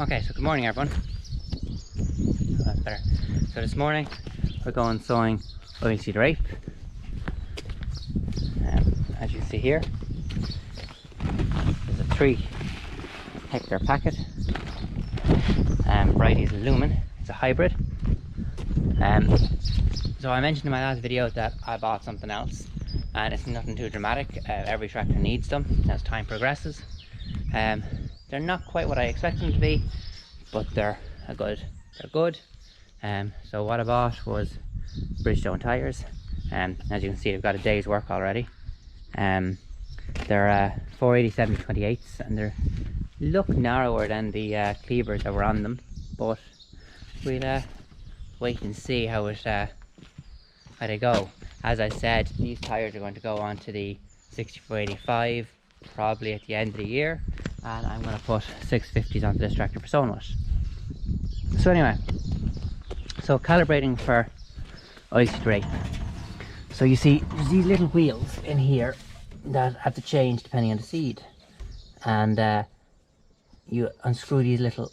Okay, so good morning everyone. Oh, that's better. So this morning we're going sowing oilseed rape. As you see here, there's a 3-hectare packet. Variety is Lumen. It's a hybrid. So I mentioned in my last video that I bought something else, and it's nothing too dramatic. Every tractor needs them as time progresses. They're not quite what I expect them to be, but they're good. So what I bought was Bridgestone tires, and as you can see, they've got a day's work already. They're 480/70/28s, and they look narrower than the cleavers that were on them, but we'll wait and see how they go. As I said, these tires are going to go on to the 6485 probably at the end of the year, and I'm going to put 650s onto this tractor for sowing with. So anyway, so calibrating for oilseed rape. So you see there's these little wheels in here that have to change depending on the seed, and you unscrew these little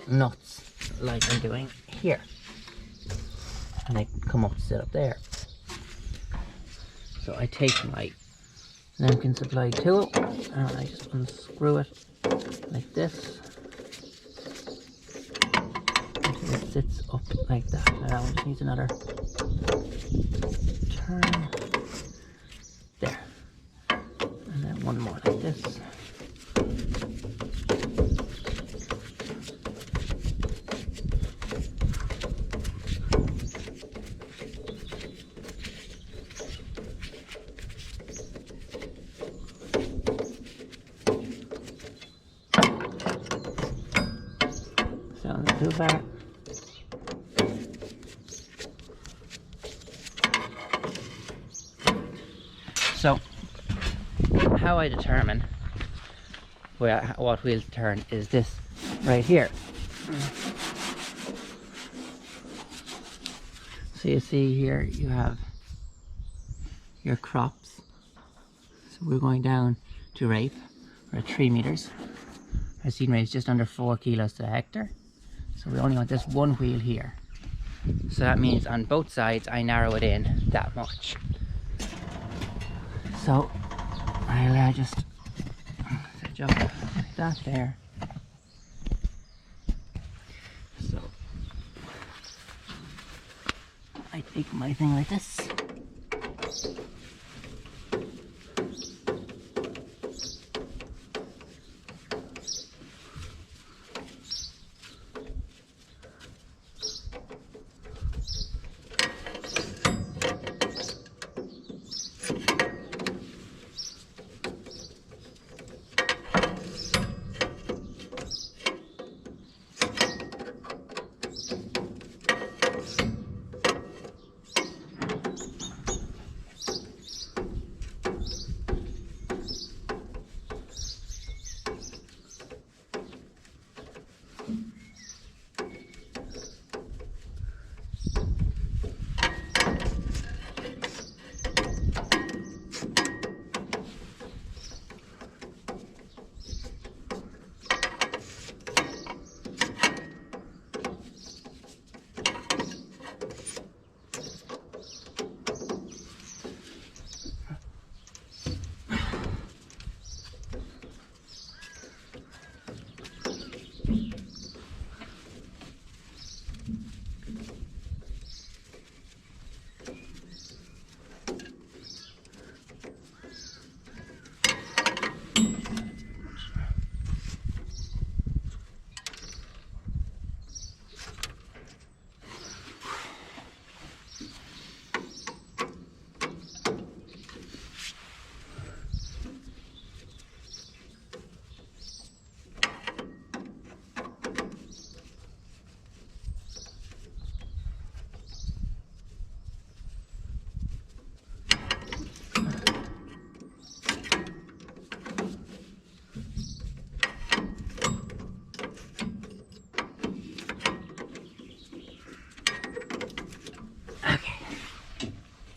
nuts like I'm doing here, and they come up to sit up there. So I take my Lemkin Supply tool and I just unscrew it like this until it sits up like that. Now that one just needs another turn there, and then one more like this. Not too bad. So how I determine what wheel to turn is this right here. So you see here you have your crops. So we're going down to rape. We're at 3 meters. Our seed rate is just under 4 kilos to the hectare. So we only want this one wheel here. So that means on both sides I narrow it in that much. So I'll just set up like that there. So I take my thing like this.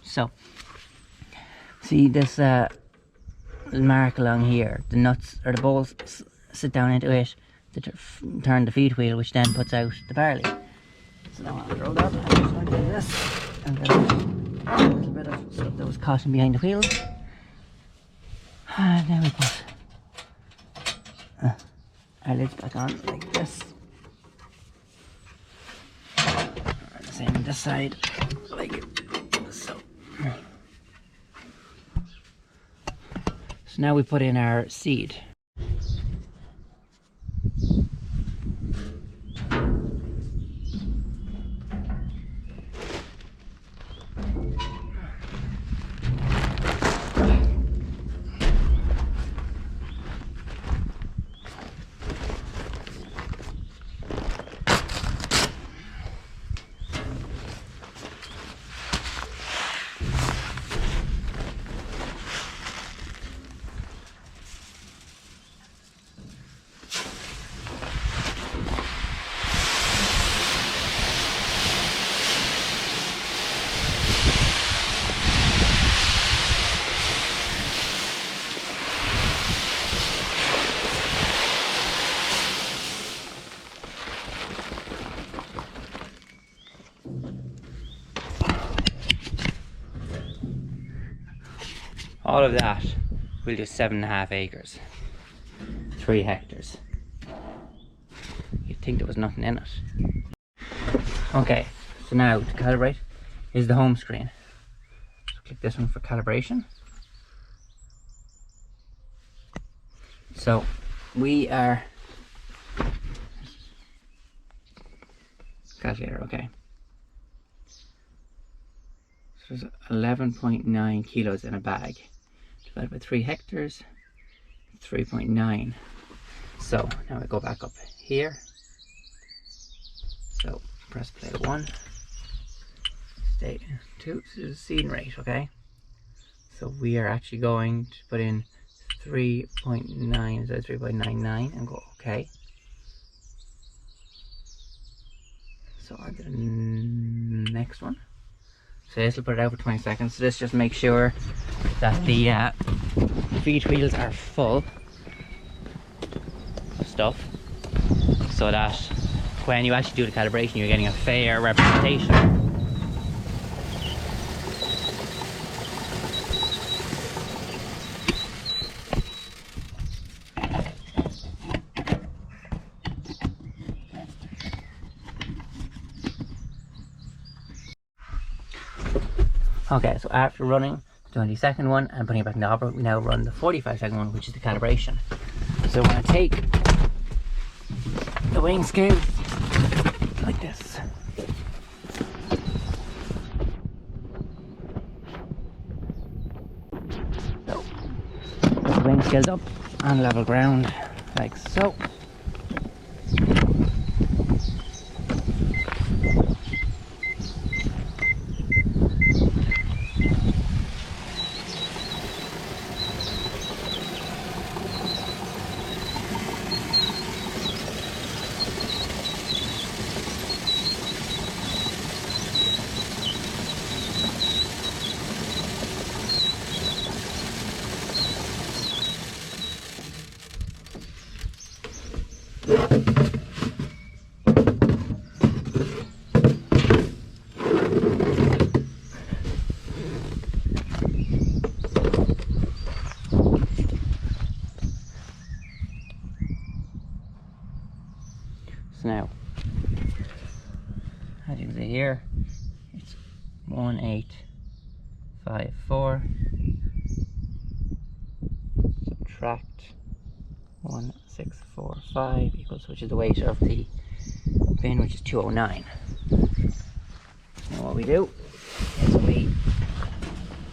So, see this mark along here, the nuts or the bolts sit down into it, to turn the feed wheel, which then puts out the barley. So now I'll throw that. I'm just going to do this and get out a little bit of stuff that was caught in behind the wheels. And then we put our lids back on like this. And the same on this side, like so. So now we put in our seed. All of that will do 7.5 acres, 3 hectares. You'd think there was nothing in it. Okay, so now to calibrate is the home screen. So click this one for calibration. So we are calculator, okay. So there's 11.9 kilos in a bag. Divided by 3 hectares, 3.9. So now we go back up here. So press play 1. Stay 2. This is the seed rate, okay? So we are actually going to put in 3.9, so 3.99 and go okay. So on to the next one. So this will put it out for 20 seconds. So this just makes sure that the feed wheels are full of stuff, so that when you actually do the calibration, you're getting a fair representation. Okay, so after running the 20-second one and putting it back in the hopper, we now run the 45-second one, which is the calibration. So we're going to take the weighing scale like this. So, put the weighing scales up on level ground, like so. So now, as you can see here, it's 1854. Subtract 1645 equals, which is the weight of the bin, which is 209. Now what we do is we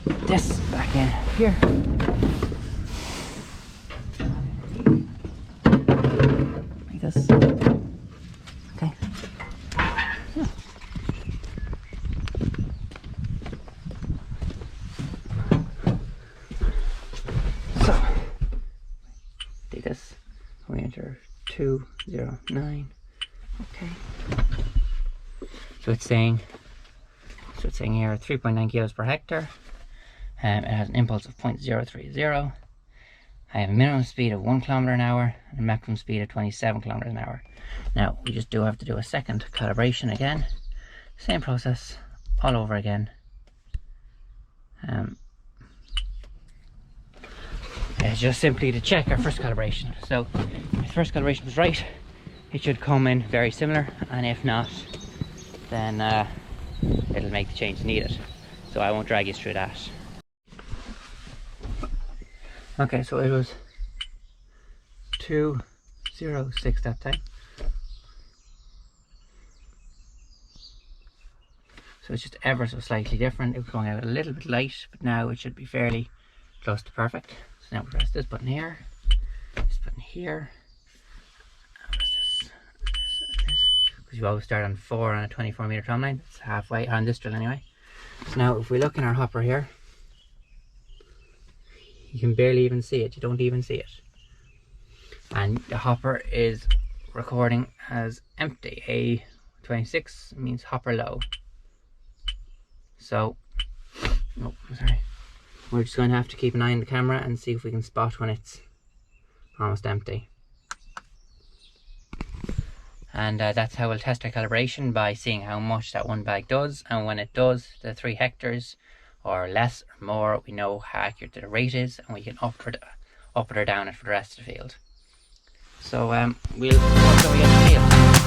put this back in here. Like this. Okay. Yeah. So, take this, we enter 209. Okay. So it's saying here 3.9 kilos per hectare. It has an impulse of 0.030. I have a minimum speed of 1 kilometer an hour and a maximum speed of 27 kilometers an hour. Now we just do have to do a second calibration again. Same process all over again. It's just simply to check our first calibration. So if the first calibration was right, it should come in very similar, and if not, then it'll make the change needed. So I won't drag you through that. Okay, so it was 206 that time. So it's just ever so slightly different. It was going out a little bit light, but now it should be fairly close to perfect. So now we press this button here, this button here. Because you always start on 4 on a 24 meter tram line. It's halfway on this drill anyway. So now if we look in our hopper here, you can barely even see it. You don't even see it. And the hopper is recording as empty. A26 means hopper low. So, oh, sorry. We're just going to have to keep an eye on the camera and see if we can spot when it's almost empty. And that's how we'll test our calibration, by seeing how much that one bag does, and when it does the 3 hectares or less or more, we know how accurate the rate is, and we can up it or down it for the rest of the field. So we'll see when we get to the field.